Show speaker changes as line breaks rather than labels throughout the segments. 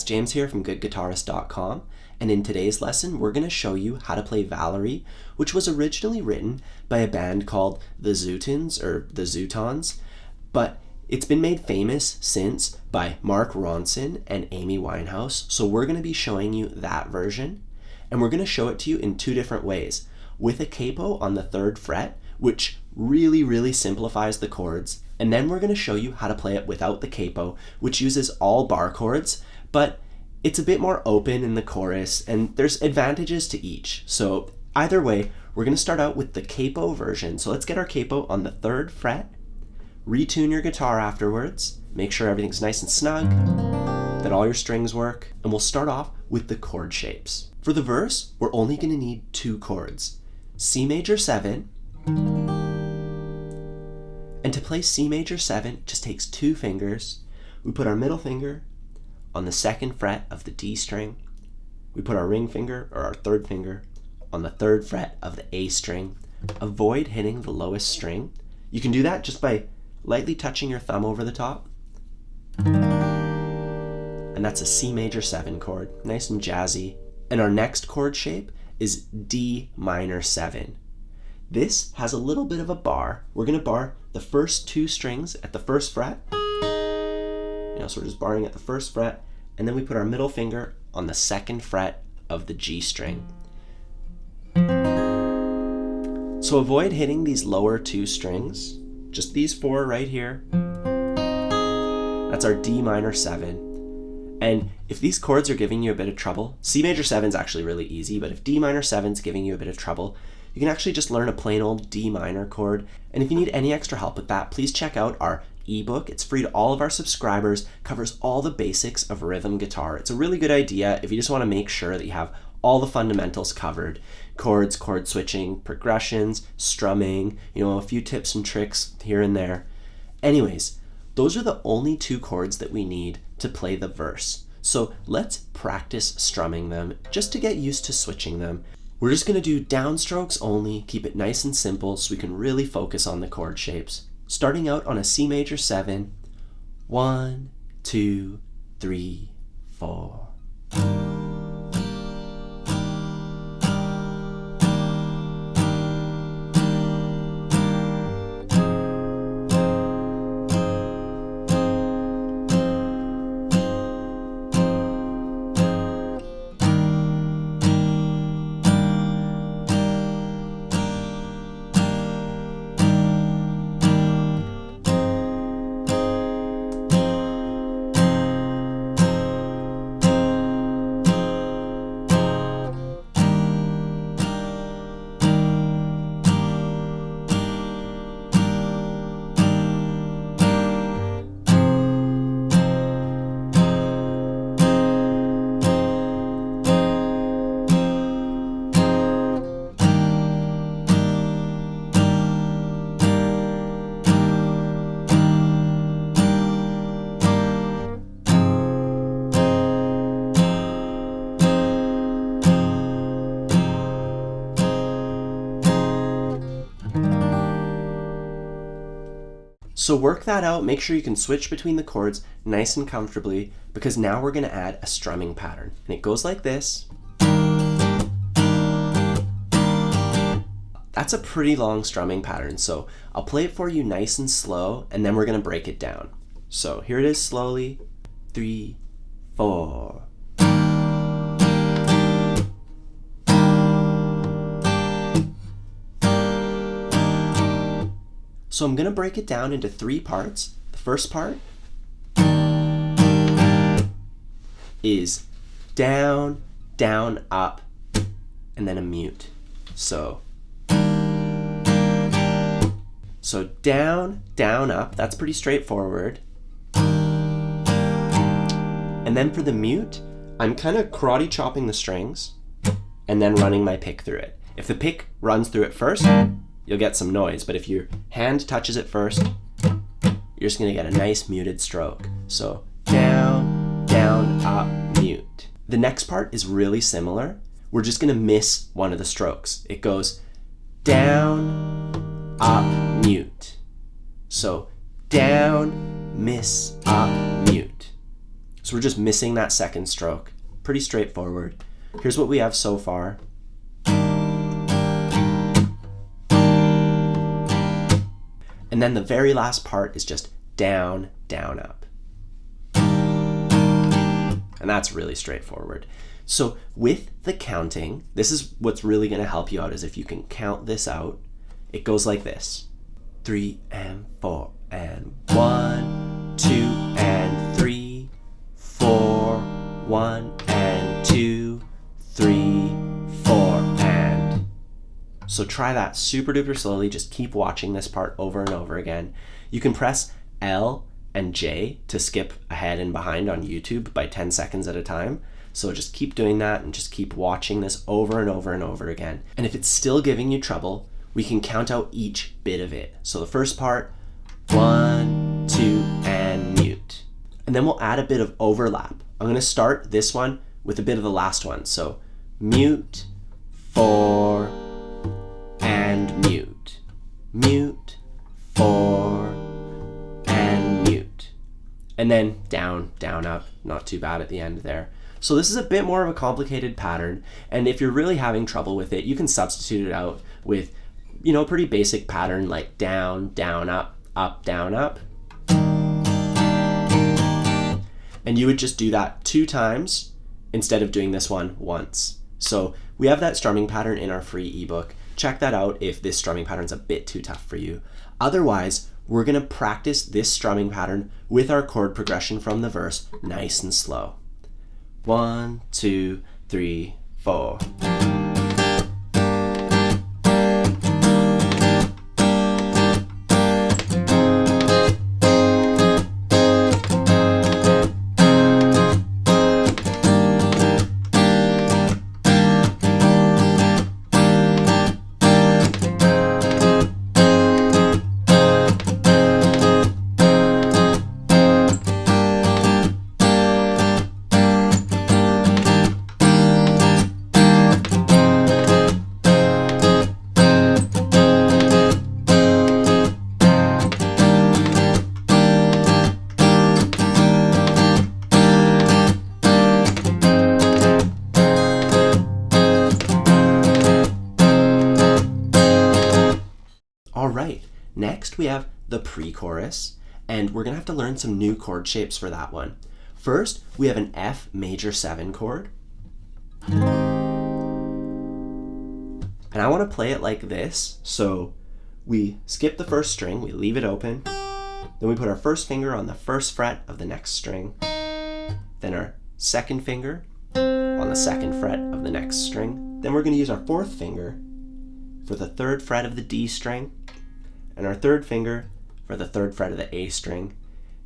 James here from goodguitarist.com, and in today's lesson we're going to show you how to play Valerie, which was originally written by a band called the Zutons or the Zutons, but it's been made famous since by Ronson and Amy Winehouse, so we're going to be showing you that version, and we're going to show it to you in two different ways, with a capo on the 3rd fret, which really simplifies the chords, and then we're going to show you how to play it without the capo, which uses all bar chords, but it's a bit more open in the chorus, and there's advantages to each. So either way, we're going to start out with the capo version. So let's get our capo on the 3rd fret, retune your guitar afterwards, make sure everything's nice and snug, that all your strings work, and we'll start off with the chord shapes. For the verse, we're only going to need 2 chords, C major 7, and to play C major 7, it just takes 2 fingers. We put our middle finger on the 2nd fret of the D string. We put our ring finger, or our 3rd finger, on the 3rd fret of the A string. Avoid hitting the lowest string. You can do that just by lightly touching your thumb over the top. And that's a C major 7 chord, nice and jazzy. And our next chord shape is D minor 7. This has a little bit of a bar. We're going to bar the first 2 strings at the 1st fret. So we're just barring at the 1st fret, and then we put our middle finger on the 2nd fret of the G string. So avoid hitting these lower 2 strings, just these 4 right here. That's our D minor 7. And if these chords are giving you a bit of trouble, C major 7 is actually really easy, but if D minor 7 is giving you a bit of trouble, you can actually just learn a plain old D minor chord. And if you need any extra help with that, please check out our eBook. It's free to all of our subscribers, covers all the basics of rhythm guitar. It's a really good idea if you just want to make sure that you have all the fundamentals covered. Chords, chord switching, progressions, strumming, a few tips and tricks here and there. Anyways, those are the only 2 chords that we need to play the verse. So let's practice strumming them just to get used to switching them. We're just going to do downstrokes only, keep it nice and simple so we can really focus on the chord shapes. Starting out on a C major 7, 1, 2, 3, 4. So work that out, make sure you can switch between the chords nice and comfortably, because now we're going to add a strumming pattern. And it goes like this. That's a pretty long strumming pattern, so I'll play it for you nice and slow, and then we're going to break it down. So here it is slowly. 3, 4. So I'm going to break it down into 3 parts. The first part is down, down, up, and then a mute. So down, down, up, that's pretty straightforward. And then for the mute, I'm kind of karate chopping the strings and then running my pick through it. If the pick runs through it first, you'll get some noise, but if your hand touches it first, you're just gonna get a nice muted stroke. So down, down, up, mute. The next part is really similar. We're just gonna miss one of the strokes. It goes down, up, mute. So down, miss, up, mute. So we're just missing that second stroke. Pretty straightforward. Here's what we have so far. And then the very last part is just down, down, up. And that's really straightforward. So with the counting, this is what's really going to help you out, is if you can count this out. It goes like this. 3 and 4 and 1, 2 and 3, 4, 1 and 2, 3, 4 and. So try that super duper slowly. Just keep watching this part over and over again. You can press L and J to skip ahead and behind on YouTube by 10 seconds at a time. So just keep doing that and just keep watching this over and over and over again. And if it's still giving you trouble, we can count out each bit of it. So the first part, 1, 2, and mute. And then we'll add a bit of overlap. I'm going to start this one with a bit of the last one. So mute, 4, and mute. Mute, 4, and mute. And then down, down, up. Not too bad at the end there. So this is a bit more of a complicated pattern, and if you're really having trouble with it, you can substitute it out with, you know, a pretty basic pattern like down, down, up, down, up. And you would just do that 2 times instead of doing this one once. So we have that strumming pattern in our free ebook. Check that out if this strumming pattern's a bit too tough for you. Otherwise, we're gonna practice this strumming pattern with our chord progression from the verse nice and slow. 1, 2, 3, 4. Alright, next we have the pre-chorus, and we're going to have to learn some new chord shapes for that one. First, we have an F major 7 chord. And I want to play it like this. So we skip the first string, we leave it open, then we put our first finger on the first fret of the next string, then our second finger on the second fret of the next string, then we're going to use our fourth finger for the third fret of the D string, and our third finger for the third fret of the A string.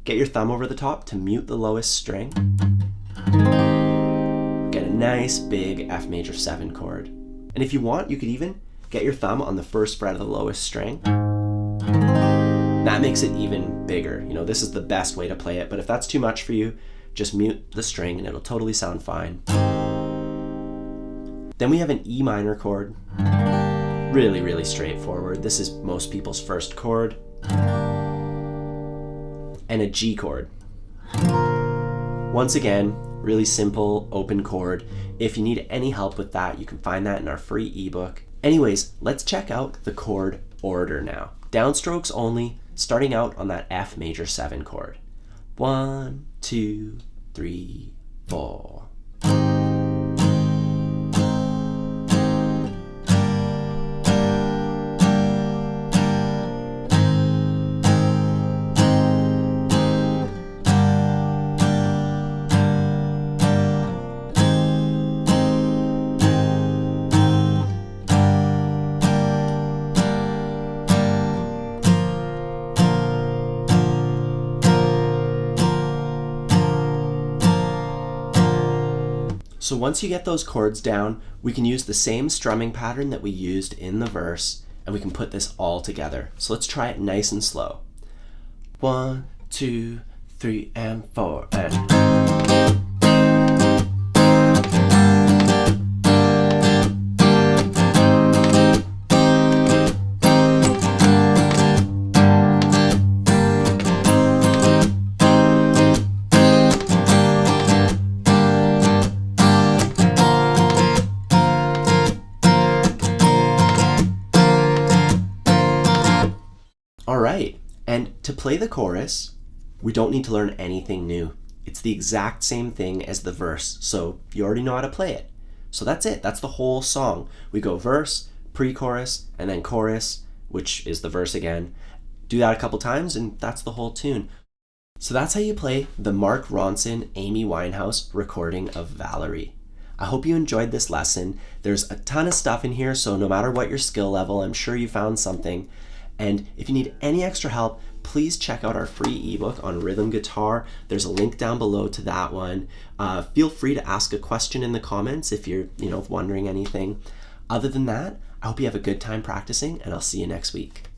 Get your thumb over the top to mute the lowest string. Get a nice big F major 7 chord. And if you want, you could even get your thumb on the first fret of the lowest string. That makes it even bigger. You know, this is the best way to play it, but if that's too much for you, just mute the string and it'll totally sound fine. Then we have an E minor chord. Really, really straightforward. This is most people's first chord. And a G chord. Once again, really simple, open chord. If you need any help with that, you can find that in our free ebook. Anyways, let's check out the chord order now. Downstrokes only, starting out on that F major 7 chord. 1, 2, 3, 4. So once you get those chords down, we can use the same strumming pattern that we used in the verse, and we can put this all together. So let's try it nice and slow. 1, 2, 3, and 4, and... All right, and to play the chorus, we don't need to learn anything new. It's the exact same thing as the verse, so you already know how to play it. So that's it, that's the whole song. We go verse, pre-chorus, and then chorus, which is the verse again. Do that a couple times, and that's the whole tune. So that's how you play the Mark Ronson, Amy Winehouse recording of Valerie. I hope you enjoyed this lesson. There's a ton of stuff in here, so no matter what your skill level, I'm sure you found something. And if you need any extra help, please check out our free ebook on rhythm guitar. There's a link down below to that one. Feel free to ask a question in the comments if you're wondering anything. Other than that, I hope you have a good time practicing, and I'll see you next week.